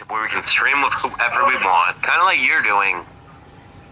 where we can stream with whoever we want, kind of like you're doing.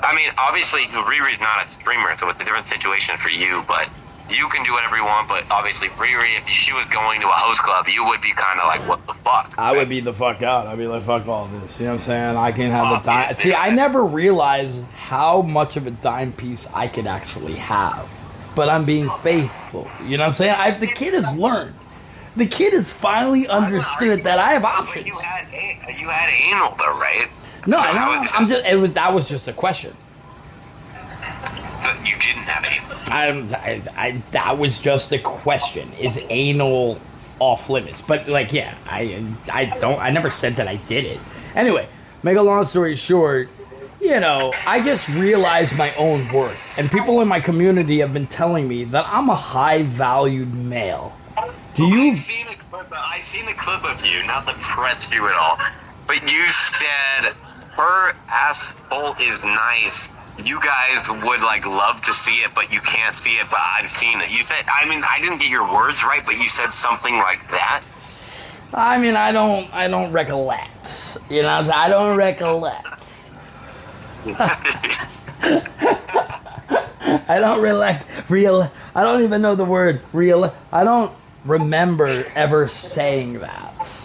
I mean, obviously, Riri's not a streamer, so it's a different situation for you, but you can do whatever you want, but obviously, Riri, if she was going to a host club, you would be kind of like, what the fuck? I would be the fuck out. I'd be like, fuck all this. You know what I'm saying? I can't have the dime. See, I never realized how much of a dime piece I could actually have. But I'm being faithful. You know what I'm saying? The kid has learned. The kid has finally understood that I have options. You had anal, though, right? No, so that was just a question. So you didn't have anal. That was just a question. Is anal off limits? But like, yeah, I never said that I did it. Anyway, make a long story short, you know, I just realized my own worth, and people in my community have been telling me that I'm a high-valued male. I've seen a clip of you, not to press you at all, but you said her asshole is nice. You guys would like love to see it, but you can't see it. But I've seen it. You said, I mean, I didn't get your words right, but you said something like that. I mean, I don't recollect. You know, I don't recollect. I don't I don't even know the word real. I don't remember ever saying that.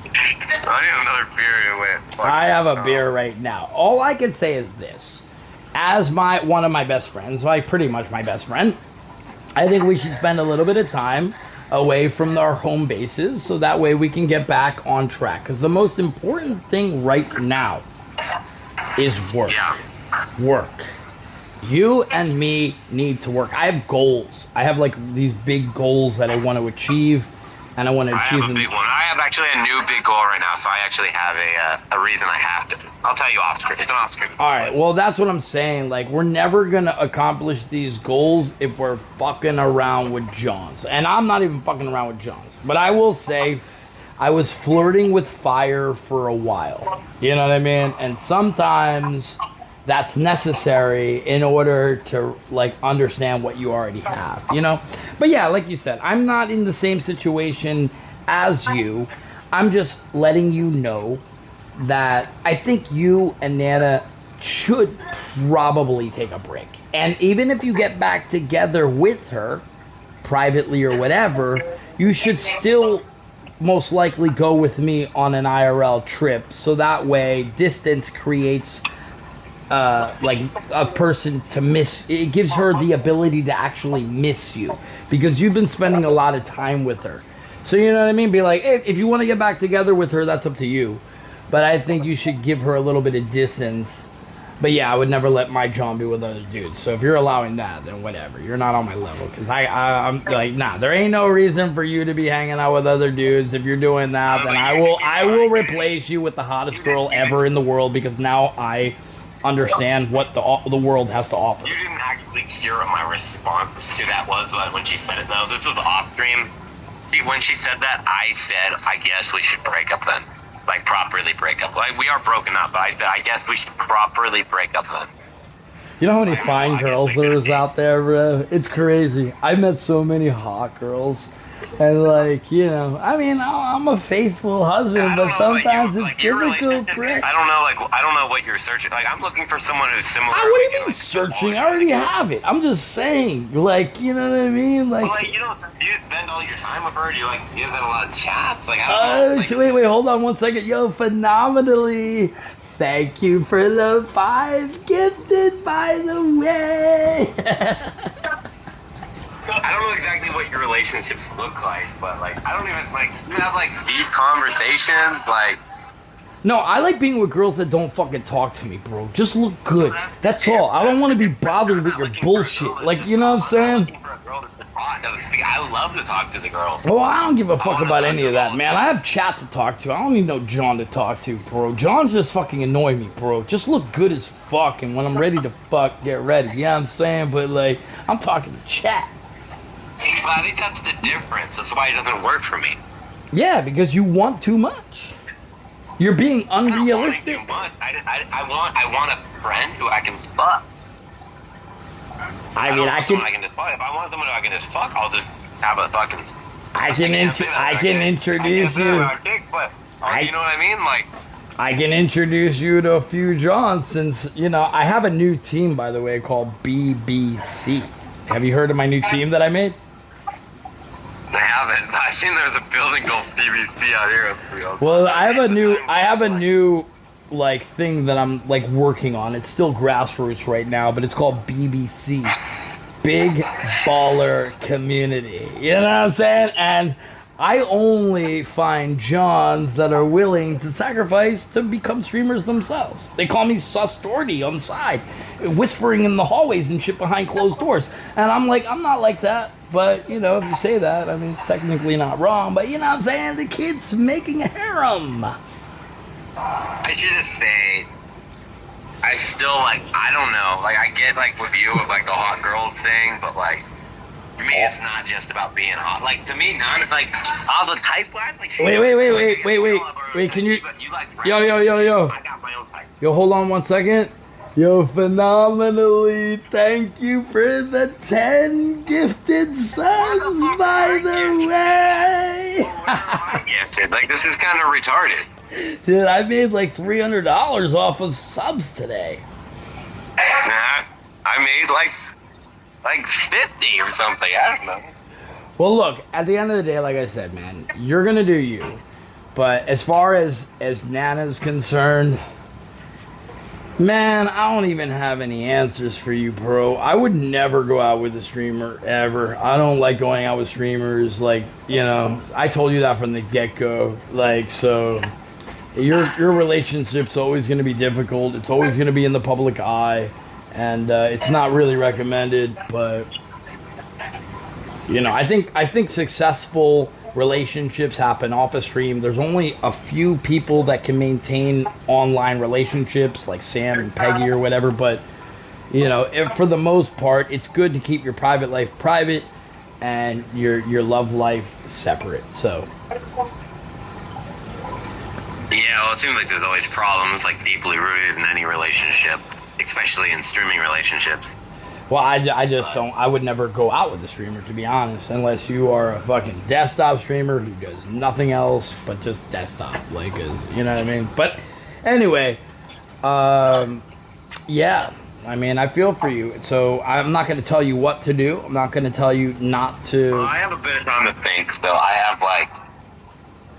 I need another beer. I have a beer right now. All I can say is this. As one of my best friends, like pretty much my best friend, I think we should spend a little bit of time away from our home bases so that way we can get back on track. Because the most important thing right now is work. Yeah. Work. You and me need to work. I have goals. I have like these big goals that I want to achieve, and I want to achieve them. I have a big one. I have actually a new big goal right now, so I actually have a reason I have to. I'll tell you off screen. It's an off screen. All right. Well, that's what I'm saying. Like, we're never gonna accomplish these goals if we're fucking around with Johns. And I'm not even fucking around with Johns. But I will say, I was flirting with fire for a while. You know what I mean? And sometimes that's necessary in order to like understand what you already have, you know? But yeah, like you said, I'm not in the same situation as you. I'm just letting you know that I think you and Nana should probably take a break. And even if you get back together with her, privately or whatever, you should still most likely go with me on an IRL trip. So that way, distance creates like a person to miss. It gives her the ability to actually miss you because you've been spending a lot of time with her. So you know what I mean? Be like, hey, if you want to get back together with her, that's up to you. But I think you should give her a little bit of distance. But yeah, I would never let my John be with other dudes. So if you're allowing that, then whatever. You're not on my level. Because I'm like, nah, there ain't no reason for you to be hanging out with other dudes. If you're doing that, then I will replace you with the hottest girl ever in the world because now I understand what the world has to offer. You didn't actually hear what my response to that was when she said it, though. This was off stream. When she said that, I said, I guess we should break up then. Like, properly break up. Like, we are broken up, but I said, I guess we should properly break up then. You know how many fine girls there's out there, bro? It's crazy. I met so many hot girls. And, like, you know, I mean, I'm a faithful husband, but sometimes it's difficult, Brett. I don't know what you're searching. Like, I'm looking for someone who's similar. What do you mean searching? I already have it. I'm just saying, like, you know what I mean? Like, well, like, do you spend all your time with her? Do you have a lot of chats? Like, wait, hold on one second. Yo, phenomenally. Thank you for the 5 gifted, by the way. I don't know exactly what your relationships look like, but like, I don't even like, you have like deep conversations, like. No, I like being with girls that don't fucking talk to me, bro. Just look good. That's all. I don't want to be bothered with your bullshit. Like, you know what I'm saying? I love to talk to the girl. Oh, I don't give a fuck about any of that, man. I have chat to talk to. I don't need no John to talk to, bro. John's just fucking annoy me, bro. Just look good as fuck, and when I'm ready to fuck, get ready. You know what I'm saying? But, like, I'm talking to chat. But I think that's the difference. That's why it doesn't work for me. Yeah, because you want too much. You're being unrealistic. I want a friend who I can fuck. I mean, I can. If I want someone who I can just fuck, I'll just have a fucking. I can introduce you. You know what I mean? Like, I can introduce you to a few Johns since, you know, I have a new team, by the way, called BBC. Have you heard of my new team that I made? I haven't. I've seen there's a building called BBC out here. Well, I have a new like thing that I'm like working on. It's still grassroots right now, but it's called BBC. Big Baller Community. You know what I'm saying? And I only find Johns that are willing to sacrifice to become streamers themselves. They call me Sus Doherty on the side, whispering in the hallways and shit behind closed doors. And I'm like, I'm not like that. But, you know, if you say that, I mean, it's technically not wrong. But, you know what I'm saying? The kid's making a harem. I should just say, I still, like, I don't know. Like, I get, like, with you, with, like, the hot girls thing. But, like, to me, it's not just about being hot. Like, to me, not, like, I was a type guy. Like, Wait, can you... Yo. I got my own type. Yo, hold on 1 second. Yo, phenomenally, thank you for the 10 gifted subs, by the way. Gifted. Like, this is kind of retarded. Dude, I made like $300 off of subs today. Nah, I made like 50 or something. I don't know. Well, look, at the end of the day, like I said, man, you're gonna do you. But as far as Nana's concerned, man, I don't even have any answers for you, bro. I would never go out with a streamer, ever. I don't like going out with streamers. Like, you know, I told you that from the get-go. Like, so your relationship's always going to be difficult. It's always going to be in the public eye. And it's not really recommended. But, you know, I think successful relationships happen off a stream. There's only a few people that can maintain online relationships, like Sam and Peggy or whatever, but you know, for the most part, it's good to keep your private life private and your love life separate. So yeah, well, it seems like there's always problems like deeply rooted in any relationship, especially in streaming relationships. Well, I just don't. I would never go out with a streamer, to be honest, unless you are a fucking desktop streamer who does nothing else but just desktop, like, you know what I mean? But anyway, yeah, I mean, I feel for you. So I'm not going to tell you what to do. I'm not going to tell you not to. Well, I have a bit of time to think, so I have like.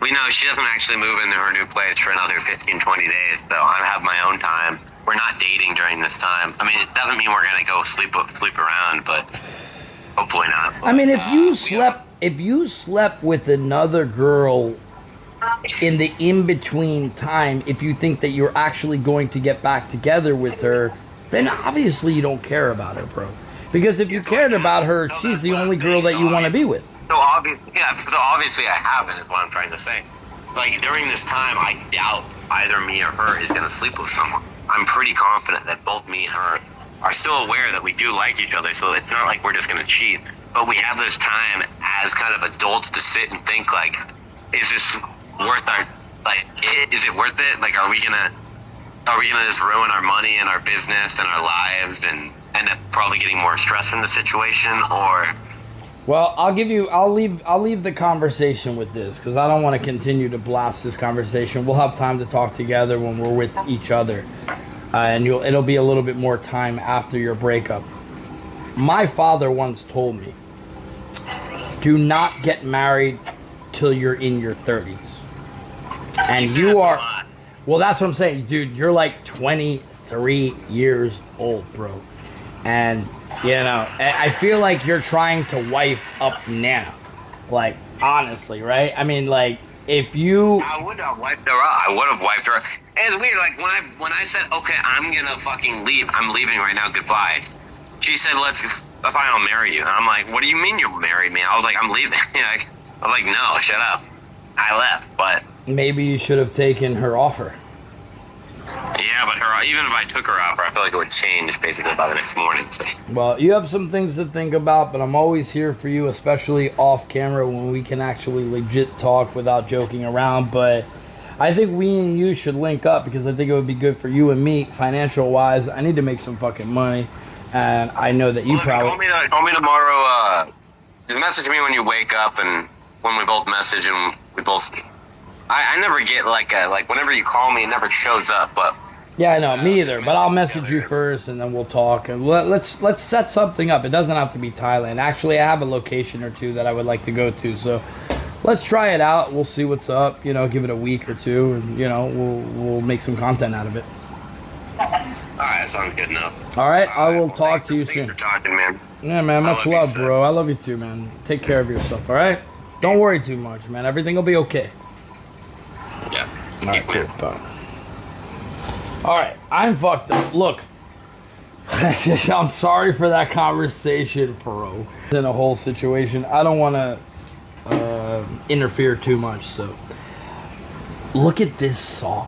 We know she doesn't actually move into her new place for another 15, 20 days, so I have my own time. We're not dating during this time. I mean, it doesn't mean we're gonna go sleep around, but hopefully not. I mean, if you slept with another girl in the in-between time, if you think that you're actually going to get back together with her, then obviously you don't care about her, bro. Because if you cared about her, she's the only girl that you want to be with. So obviously I haven't, is what I'm trying to say. Like, during this time, I doubt either me or her is gonna sleep with someone. I'm pretty confident that both me and her are still aware that we do like each other, so it's not like we're just gonna cheat. But we have this time as kind of adults to sit and think, like, is this worth our, like, is it worth it? Like, are we gonna just ruin our money and our business and our lives and end up probably getting more stress from the situation, or? Well, I'll leave the conversation with this, because I don't want to continue to blast this conversation. We'll have time to talk together when we're with each other, and it'll be a little bit more time after your breakup. My father once told me, do not get married till you're in your 30s. And you are, well, that's what I'm saying, dude. You're like 23 years old, bro. And you know, I feel like you're trying to wife up Nana. Like, honestly, right? I mean, like, if you... I would have wiped her out. I would have wiped her out. And it's weird, like, when I said, okay, I'm gonna fucking leave. I'm leaving right now, goodbye. She said, fine, I'll marry you. And I'm like, what do you mean you'll marry me? I was like, I'm leaving. I was like, no, shut up. I left, but... Maybe you should have taken her offer. Yeah, but even if I took her offer, I feel like it would change basically by the next morning. So. Well, you have some things to think about, but I'm always here for you, especially off camera when we can actually legit talk without joking around. But I think we and you should link up, because I think it would be good for you and me, financial wise. I need to make some fucking money, and I know that you probably... Call me tomorrow. Just message me when you wake up, and when we both message and we both I never get like whenever you call me, it never shows up. But Yeah, I know, me either. But I'll message you first, and then we'll talk. And let's set something up. It doesn't have to be Thailand. Actually, I have a location or two that I would like to go to. So let's try it out. We'll see what's up. You know, give it a week or two, and you know, we'll make some content out of it. all right, that sounds good enough. All right, I will talk to you Thanks soon. for talking, man. Yeah, man. Much love you, love, son. bro. I love you too, man. Take care of yourself. All right. Don't worry too much, man. Everything will be okay. Yeah. All right, cool. Bye. All right, I'm fucked up. Look, I'm sorry for that conversation, bro. In a whole situation, I don't want to interfere too much. So, look at this song.